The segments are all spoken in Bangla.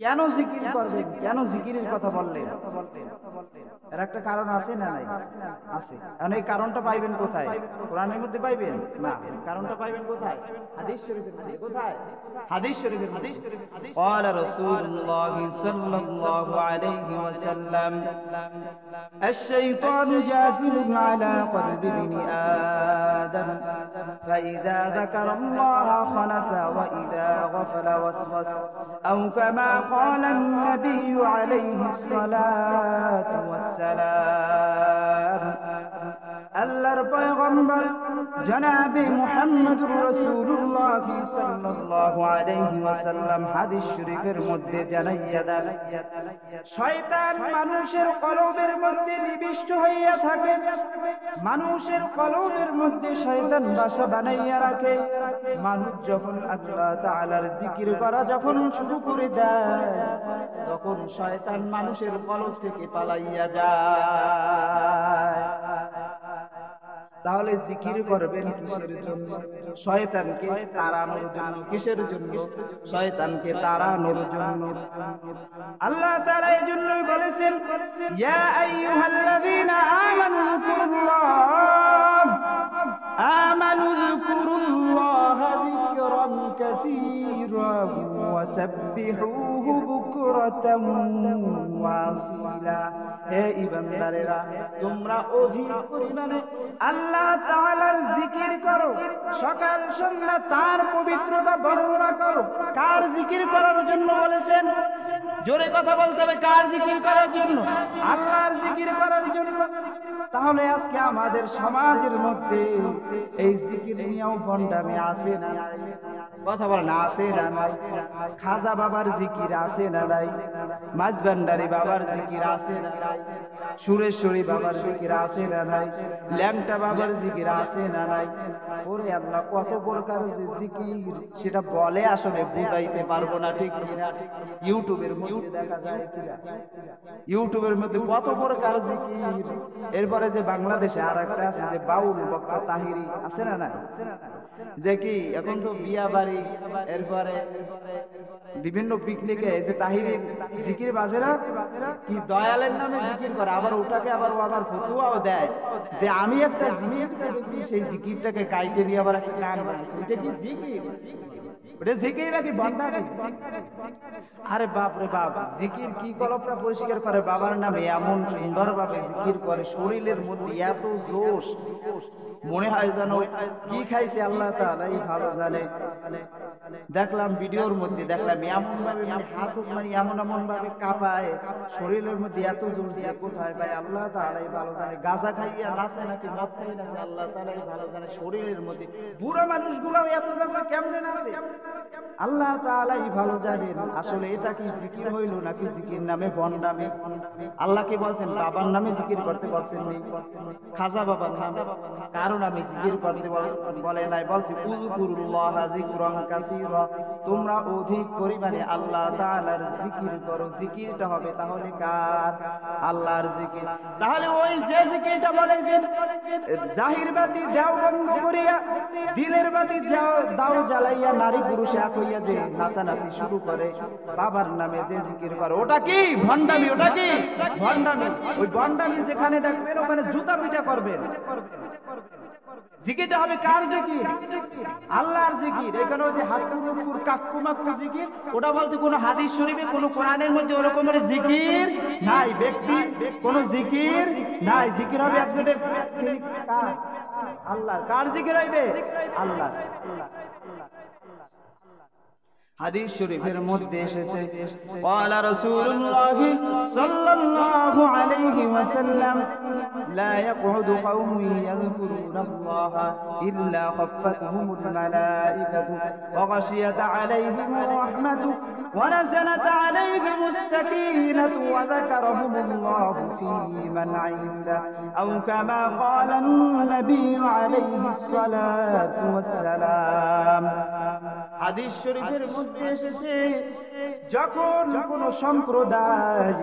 কেন জিকির করবেন, কেন জিকিরের কথা বললেন? এর একটা কারণ আছে না নাই? আছে। এখন এই কারণটা পাইবেন কোথায়? কোরআনের মধ্যে পাইবেন না, কারণটা পাইবেন কোথায়? হাদিস শরীফের মধ্যে। কোথায়? হাদিস শরীফের মধ্যে। قال رسول الله صلى الله عليه وسلم الشيطان جاثم على قلب ابن آدم فإذا ذكر الله خنس وإذا غفل وسوس أو كما قال النبي عليه الصلاة والسلام আল্লাহর পয়গম্বর জনাবে মুহাম্মদুর রাসূলুল্লাহ সাল্লাল্লাহু আলাইহি ওয়াসাল্লাম হাদিস শরীফের মধ্যে জানাইয়া দেন, শয়তান মানুষের কলবের মধ্যে নিবিষ্ট হইয়া থাকে। মানুষের কলবের মধ্যে শয়তান বাসা বানাইয়া রাখে। মানুষ যখন আল্লাহ তাআলার জিকির করা যখন শুরু করে দেয়, তখন শয়তান মানুষের কলব থেকে পালাইয়া যায়। তাহলে জিকির করবেন কিসের জন্য? শয়তানকে তাড়ানোর জন্য। কিসের জন্য? শয়তানকে তাড়ানোর জন্য। আল্লাহ তাআলা এই জন্যই বলেছেন, ইয়া আইয়ুহাল্লাযীনা আমানু যকুরুল্লাহা যিকরান কাসীরা ওয়াসাব্বিহুহু বুকরাতাম ওয়া আসীলা। হে ঈমানদারেরা, তোমরা অধিক পরিমাণে আল্লাহ তাআলার জিকির করো, সকাল সন্ধ্যা তার পবিত্রতা বর্ণনা করো। কার জিকির করার জন্য বলেছেন? জোরে কথা বলতে হবে। কার জিকির করার জন্য? আল্লাহর জিকির করার জন্য। তাহলে আজকে আমাদের সমাজের মধ্যে এই জিকির নিয়েও ভণ্ডামি আছে না নাই? কথা বল না, আছে না নাই? খাজা বাবার জিকির আছে না নাই? মাঝবান্ডারি বাবার জিকির আছে না নাই? সুরেশ্বরী বাবার জিকির আছে না নাই? ল্যাংটা বাবার জিকির আছে না নাই? ওরে আল্লাহ, কত প্রকার যে জিকির সেটা বলে আসলে বুঝাইতে পারবো না, ঠিক কিনা? ইউটিউবের মধ্যে দেখা যায় কিনা? ইউটিউবের মধ্যে কত প্রকার জিকির। এরপরে যে বাংলাদেশে আর একটা আছে যে বাউল বক্তা তাহিরি, আছে না না? যে কি এখন তো বিয়া বাড়ি, এরপরে বিভিন্ন পিকনিকে যে তাহিরির জিকির বাজেরা কি দয়ালের নামে জিকির করে, আবার ওটাকে আবার ও আবার ফতুয়াও দেয় যে আমি একটা জিকির করেছি, সেই জিকিরটাকে কাইটে নিয়ে আবার একটা গান বানাইছি। ওটা কি জিকির? ওটা জিকির নাকি বন্দামি? আরে বাপ রে বাপ, জিকির কি কলবটা পরিষ্কার করে বাবার নামে এমন সুন্দর ভাবে জিকির করে, শরীরের মধ্যে এত জোশ, মনে হয় যেন কি খাইছে আল্লাহ তাআলাই ভালো জানে। দেখলাম ভিডিওর মধ্যে, দেখলাম এমন ভাবে হাত মানে এমন এমন ভাবে কাঁপায়, শরীরের মধ্যে এত জোর যে কোথায় ভাই আল্লাহ তাআলাই ভালো জানে। গাঁজা খাইয়া নাচে নাকি মদ খাই নাচে আল্লাহ তাআলাই ভালো জানে। শরীরের মধ্যে বুড়া মানুষগুলাও এত নাচে, কেমনে নাচে আল্লাহ তাআলাই ভালো জানেন। আসলে এটা কি জিকির হইল নাকি জিকির নামে ভণ্ডামি? আল্লাহ কি বলছেন বাবার নামে জিকির করতে বলছেন নি? খাজা বাবার নামে কারণ আমি জিকির করতে বলে নাই, বলছি উযকুরুল্লাহা যিকরান কাসীরা, তোমরা অধিক পরিমাণে আল্লাহ তাআলার জিকির করো। জিকিরটা হবে তাহলে কার? আল্লাহর জিকির। তাহলে ওই যে জিকিরটা বলেছেন জাহির বাতি দাও বন্ধ করিয়া দিলের বাতি দাও জ্বালাইয়া নারী পুরুষ এক হইয়া যে নাচানাচি শুরু করে বাবার নামে যে জিকির করে, ওটা কি ভণ্ডামি? ওটা কি ভণ্ডামি? ওই ভণ্ডামি যেখানে দেখবেন ওখানে জুতা পিটা করবেন। জিকিরটা হবে কার জিকির? আল্লাহর জিকির। এখানে ওই যে হাক্কুর কাক্কু মাক্কু জিকির, ওটা বলতে কোনো হাদিস শরীফে কোনো কোরআনের মধ্যে ওরকমের জিকির নাই। ব্যক্তি কোনো জিকির নাই। জিকির হবে একজনের আল্লাহ। কার জিকির হইবে? আল্লাহ। হাদিস শরীফের মধ্যে এসেছে ক্বালা রাসূলুল্লাহ সাল্লাল্লাহু আলাইহি ওয়াসাল্লাম লা ইয়াকুদু কওমুন ইয়াযকুরুনাল্লাহা ইল্লা খাফফাতহুমুল মালাইকাতু ওয়া গাশিয়াত আলাইহিমুর রাহমাতু ওয়া নাযালাত আলাইহিমুস সাকিনাতু ওয়া যাকারাহুমুল্লাহু ফী মান ইনদা আও কামা ক্বালা an-নবী আলাইহিস সালাতু ওয়াস সালাম। হাদিস শরীফের মধ্যে এসেছে যখন কোন সম্প্রদায়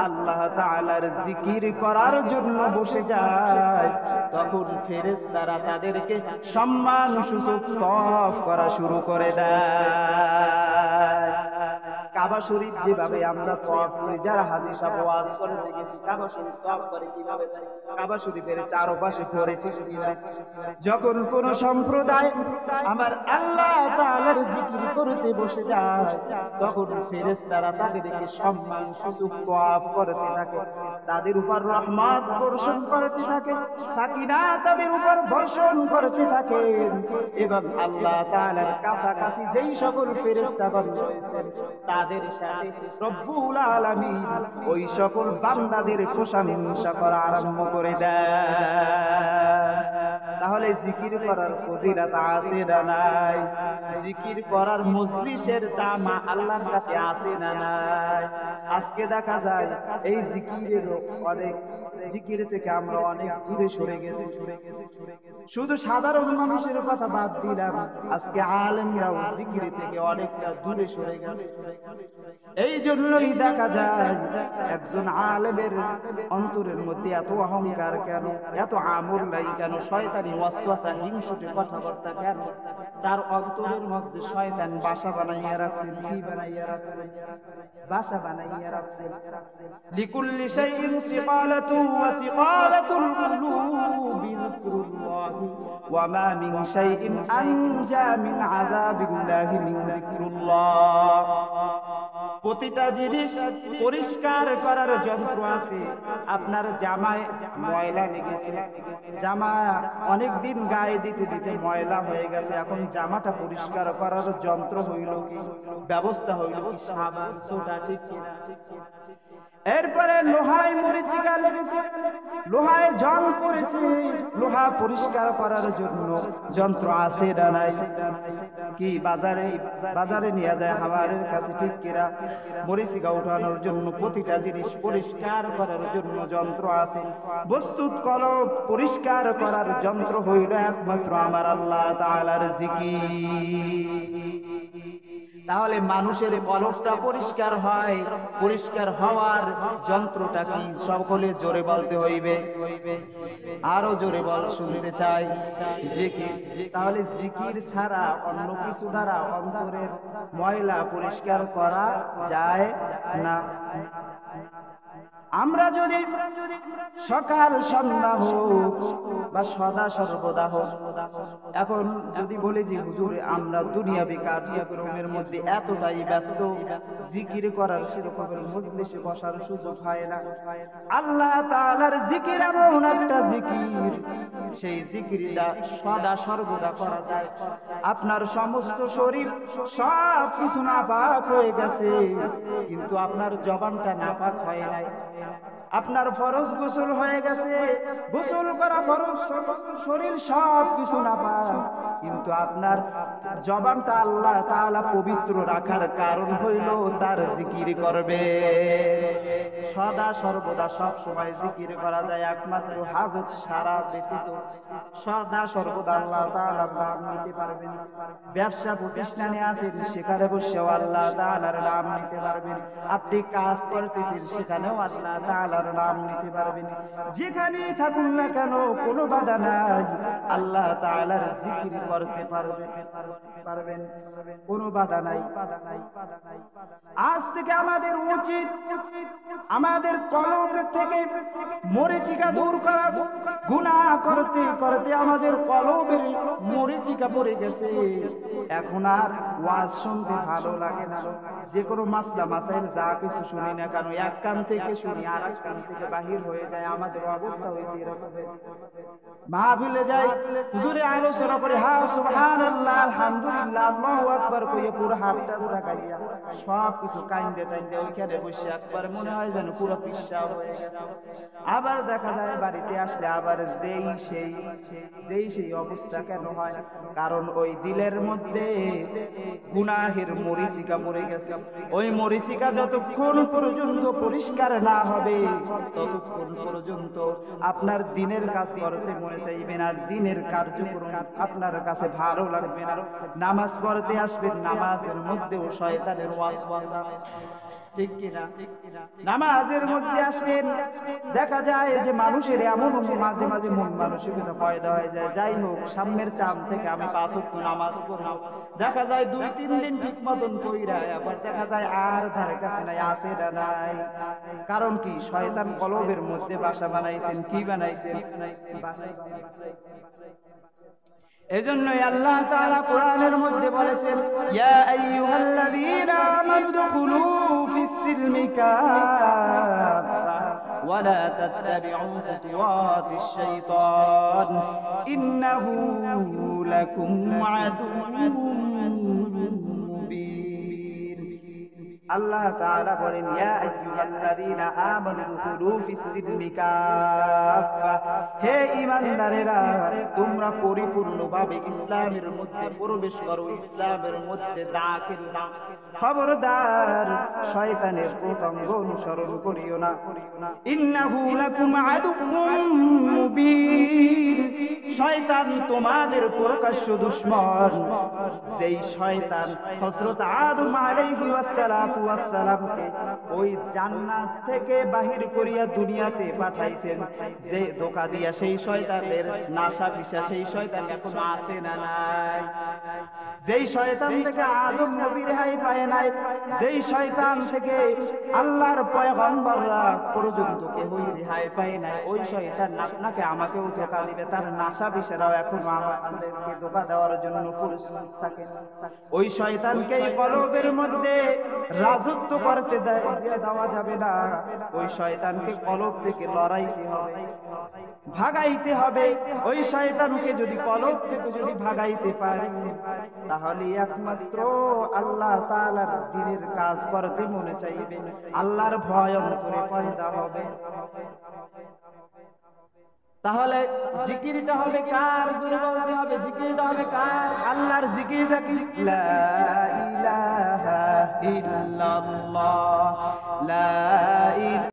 আল্লাহ তাআলার জিকির করার জন্য বসে যায়, তখন ফেরেশতারা তাদেরকে সম্মান সূচক তওয়াফ করা শুরু করে দেয়। কাবা শরীফ যেভাবে আমরা তওয়াফ করি, যারা হাজী সাহেব ওয়াজ করতে গেছি কাবা শরীফ তওয়াফ করে কিভাবে যায়, কাবা শরীফের চারপাশে ঘোরে, ঠিক কিনা? যখন কোন সম্প্রদায় আমার আল্লাহ তাআলার জিকির করতে বসে যায়, তখন ফেরেশতারা তাদেরকে সম্মান সূচক তওয়াফ করতে থাকে, তাদের উপর রহমত বর্ষণ করতে থাকে, সাকিনা তাদের উপর বর্ষণ করতে থাকে। এবং আল্লাহ তাআলার কাছাকাছি যেই সকল ফেরেশতাগণ রয়েছেন, তাদের সাথে রব্বুল আলামিন ওই সকল বান্দাদের প্রশংসা করা আরম্ভ করে দেয়। তাহলে জিকির করার ফজিলত আছে না নাই? জিকির করার মজলিসের দাম আল্লাহর কাছে আছে না নাই? আজকে দেখা যায় এই জিকিরের অনেক, জিকির থেকে আমরা অনেক দূরে সরে গেছি। শুধু সাধারণ মানুষের কথা বাদ দিলাম, আজকে আলেমরাও জিকির থেকে অনেকটা দূরে সরে গেছে। এই জন্যই দেখা যায় একজন আলেমের অন্তরের মধ্যে এত অহংকার কেন, এত আমল নাই কেন, শয়তানি ওয়াসওয়াসা হিংসুটে কথাবার্তা কেন? তার অন্তরের মধ্যে শয়তান বাসা বানাইয়া রাখছেন। কি বানাইয়া রাখছেন? বাসা বানাইয়া রাখছেন। লিকুল্লি শাইইন সিকালাতু ওয়া সিকালাতুল কুলুবি যিকরুল্লাহি ওয়া মা মিন শাইইন আনজা মিন আযাবিল্লাহি মিন যিকরুল্লাহ। প্রতিটা জিনিস পরিষ্কার করার যন্ত্র আছে। আপনার জামায় ময়লা লেগেছে, জামা অনেকদিন গায়ে দিতে দিতে ময়লা হয়ে গেছে, এখন জামাটা পরিষ্কার করার যন্ত্র হইল কি, ব্যবস্থা হইল কি? সাবান, সোডা, ঠিক কিনা? এরপরে লোহায় মরিচিকা লেগেছে, লোহায় জং পড়েছে, লোহা পরিষ্কার করার জন্য যন্ত্র আছে না নাই? কি বাজারে নিয়ে যায় হামারের কাছে, ঠিক কিনা? মরিচিকা উঠানোর জন্য প্রতিটা জিনিস পরিষ্কার করার জন্য যন্ত্র আছে। বস্তুত কলব পরিষ্কার করার যন্ত্র হইল একমাত্র আমার আল্লাহ তাআলার জিকির। তাহলে মানুষের কলবটা পরিষ্কার হয়, পরিষ্কার হওয়ার যন্ত্রটা কি? সকলে জোরে বলতে হইবে, আরো জোরে বল, শুনতে চাই। জিকির। তাহলে জিকির ছাড়া অন্য কিছু দ্বারা অন্তরের ময়লা পরিষ্কার করা যায় না। আমরা যদি সকাল সন্ধ্যা হোক বা সদা সর্বদা হোক, এখন যদি বলি যে হুজুর আমরা দুনিয়াবি কার্যক্রমের মধ্যে এতটাই ব্যস্ত, জিকির করার সেরকমের মজলিসে বসার সুযোগ হয় না। আল্লাহ তাআলার জিকির এমন একটা জিকির, সেই জিকিরটা সদা সর্বদা করা যায়। আপনার সমস্ত শরীর সব কিছু নাপাক হয়ে গেছে, কিন্তু আপনার জবানটা নাপাক হয় নাই। আপনার ফরজ গোসল হয়ে গেছে, গোসল করা ফরজ, শরীর সব কিছু নাপাক, কিন্তু আপনার জবানটা আল্লাহ তাআলা পবিত্র রাখার কারণ হইল তার জিকির করবে। সদা সর্বদা সব সময় জিকির করা যায় একমাত্র হাজত সারা ব্যতীত। সদা সর্বদা আল্লাহ তাআলার নাম নিতে পারবেন। ব্যবসা প্রতিষ্ঠানে আছেন, সেখানে বসেও আল্লাহ তাআলার নাম নিতে পারবেন। আপনি কাজ করতেছেন, সেখানেও আল্লাহ তাআলার নাম নিতে পারবেন। যেখানেই থাকুন না কেন কোনো বাধা নাই, আল্লাহ তাআলার জিকির করতে পারবেন, কোনো বাধা নাই। আজ থেকে আমাদের উচিত আমাদের কলব থেকে মরিচিকা দূর করা। গুনাহ করতে করতে আমাদের কলবের মরিচিকা পড়ে গেছে, এখন আর ওয়াজ শুনতে ভালো লাগে না। যে কোনো মাসলা মাসাইল যা কিছু শুনি না কেন, এক কান থেকে শুনি আর এক কান থেকে বাহির হয়ে যায়। আমাদের অবস্থা হয়েছে এরকম। মাহফিলে যাই, হুজুরে আলোচনা করে হ্যাঁ সুবহানাল্লাহ আলহামদুলিল্লাহ আল্লাহু আকবার কইয়ে পুরো হাতটা জাগাইয়া সব কিছু কাইন্দে টাইন্দে ওইখানে বসে একবার মনে হয় যেন পুরো পিশাব হয়ে গেছে। আবার দেখা যায় বাড়িতে আসলে আবার যেই সেই অবস্থা কেন হয়? কারণ ওই দিলের মধ্যে গুনাহের মরিচিকা পড়ে গেছে। ওই মরিচিকা যতক্ষণ পর্যন্ত পরিষ্কার না হবে, ততক্ষণ পর্যন্ত আপনার দিনের কাজ করতে মনে চাইবে না, দিনের কার্যক্রম আপনার কাছে ভালো লাগবে না। নামাজ পড়তে আসবেন, নামাজের মধ্যেও শয়তানের ওয়াসওয়াসা, ঠিক কিনা? নামাজের মধ্যে আসবেন, দেখা যায় যে মানুষের এমন মাঝে মাঝে মন মানসিকতা পয়দা হয়ে যায়, যাই হোক সামনের চাঁদ থেকে আমি 5 ওয়াক্ত নামাজ পড়ব, দেখা যায় 2-3 দিন ঠিক মতন কইরা আবার দেখা যায় আর ধারে কাছে নাই, আসে না নাই। কারণ কি? শয়তান কলবের মধ্যে বাসা বানাইছেন। কি বানাইছেন? বাসা বানাইছেন। এজন্যই আল্লাহ তাআলা কোরআনের মধ্যে বলেছেন, ইয়া আইয়ুহাল্লাযীনা আমানু দুখুলু ফিস-সিলমি কাফা ওয়া লা তাত্তাবিউ খুতুওয়াতিশ শাইতান ইন্নাহু লাকুম আদুউম মুবিন। আল্লাহ তাআলা বলেন, ইয়া আইয়ুহাল্লাযীনা আমানু দুখুলু ফিস-সিলমি কাফা, হে ঈমানদারেরা তোমরা পরিপূর্ণভাবে ইসলামের মধ্যে প্রবেশ করো, ইসলামের মধ্যে দাখিল নাও। খবরদার শয়তানের পতঙ্গ অনুসরণ করিও না। ইন্নাহু লাকুম আদুউম মুবিন, শয়তান তোমাদের প্রকাশ্য দুশমন। যেই শয়তান হযরত আদম আলাইহিস সালামকে ওই জান্নাত থেকে বাহির করিয়া দুনিয়াতে পাঠাইছেন, যে ধোঁকা দিয়া সেই শয়তানের নাশা পিসা সেই শয়তান এখনো আছে না নাই? যেই শয়তান থেকে আদম নবী রেহাই পায় নাই, যেই শয়তান থেকে আল্লাহর পয়গম্বররা পর্যন্ত কেউই রেহাই পায় নাই, ওই শয়তান আপনাকে আমাকেও ধোঁকা দিবে। তার নাশা পিসারাও এখনো আমাদেরকে ধোঁকা দেওয়ার জন্য প্রস্তুত থাকে। ওই শয়তানকে কলবের মধ্যে রাজত্ব করতে দেওয়া যাবে না। ওই শয়তানকে কলব থেকে লড়াইতে হবে, ভাগাইতে হবে। ওই শয়তানকে যদি কলব থেকে যদি ভাগাইতে পারি, তাহলে একমাত্র আল্লাহ তাআলার দ্বীনের কাজ করতে মনে চাইবে, আল্লাহর ভয় অন্তরে পয়দা হবে। তাহলে জিকিরটা হবে কার? জোরে বলতে হবে, জিকিরটা হবে কার? আল্লাহর জিকিরটা কি? লা ইলাহা ইল্লাল্লাহ, লা